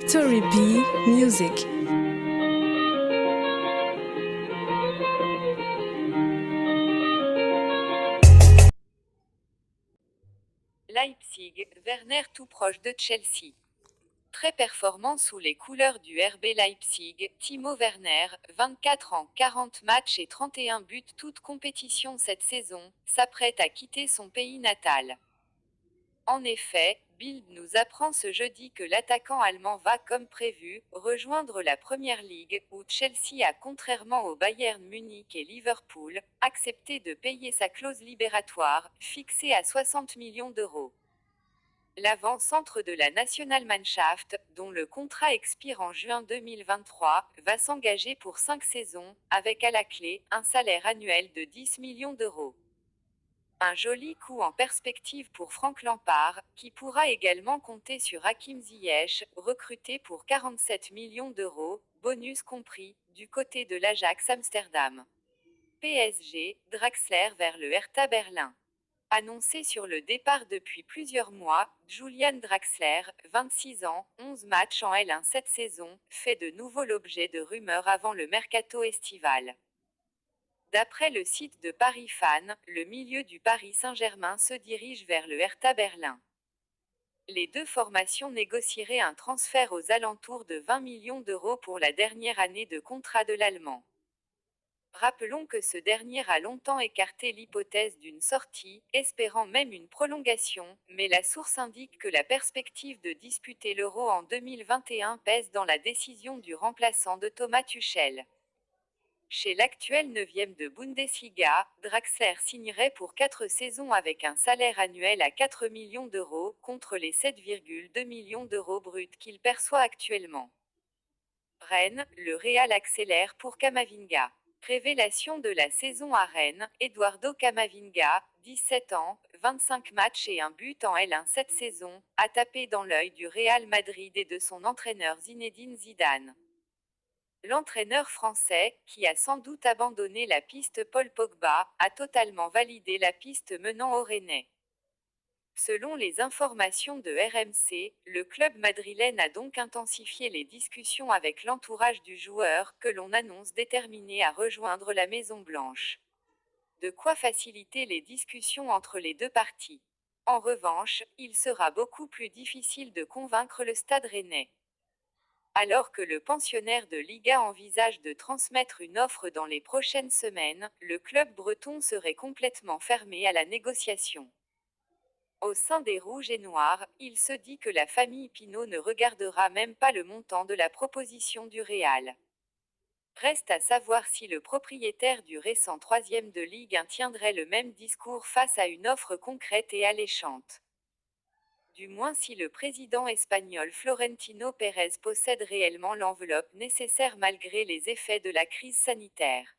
Story B Music. Leipzig, Werner tout proche de Chelsea. Très performant sous les couleurs du RB Leipzig, Timo Werner, 24 ans, 40 matchs et 31 buts toutes compétitions cette saison, s'apprête à quitter son pays natal. En effet, Bild nous apprend ce jeudi que l'attaquant allemand va, comme prévu, rejoindre la Première Ligue, où Chelsea a, contrairement au Bayern Munich et Liverpool, accepté de payer sa clause libératoire, fixée à 60 millions d'euros. L'avant-centre de la Nationalmannschaft, dont le contrat expire en juin 2023, va s'engager pour 5 saisons, avec à la clé un salaire annuel de 10 millions d'euros. Un joli coup en perspective pour Frank Lampard, qui pourra également compter sur Hakim Ziyech, recruté pour 47 millions d'euros, bonus compris, du côté de l'Ajax Amsterdam. PSG, Draxler vers le Hertha Berlin. Annoncé sur le départ depuis plusieurs mois, Julian Draxler, 26 ans, 11 matchs en L1 cette saison, fait de nouveau l'objet de rumeurs avant le mercato estival. D'après le site de Paris Fan, le milieu du Paris Saint-Germain se dirige vers le Hertha Berlin. Les deux formations négocieraient un transfert aux alentours de 20 millions d'euros pour la dernière année de contrat de l'Allemand. Rappelons que ce dernier a longtemps écarté l'hypothèse d'une sortie, espérant même une prolongation, mais la source indique que la perspective de disputer l'Euro en 2021 pèse dans la décision du remplaçant de Thomas Tuchel. Chez l'actuel 9e de Bundesliga, Draxler signerait pour 4 saisons avec un salaire annuel à 4 millions d'euros, contre les 7,2 millions d'euros bruts qu'il perçoit actuellement. Rennes, le Real accélère pour Camavinga. Révélation de la saison à Rennes, Eduardo Camavinga, 17 ans, 25 matchs et un but en L1 cette saison, a tapé dans l'œil du Real Madrid et de son entraîneur Zinedine Zidane. L'entraîneur français, qui a sans doute abandonné la piste Paul Pogba, a totalement validé la piste menant au Rennais. Selon les informations de RMC, le club madrilène a donc intensifié les discussions avec l'entourage du joueur, que l'on annonce déterminé à rejoindre la Maison-Blanche. De quoi faciliter les discussions entre les deux parties. En revanche, il sera beaucoup plus difficile de convaincre le Stade Rennais. Alors que le pensionnaire de Liga envisage de transmettre une offre dans les prochaines semaines, le club breton serait complètement fermé à la négociation. Au sein des Rouges et Noirs, il se dit que la famille Pinault ne regardera même pas le montant de la proposition du Real. Reste à savoir si le propriétaire du récent 3e de Ligue 1 tiendrait le même discours face à une offre concrète et alléchante. Du moins si le président espagnol Florentino Pérez possède réellement l'enveloppe nécessaire malgré les effets de la crise sanitaire.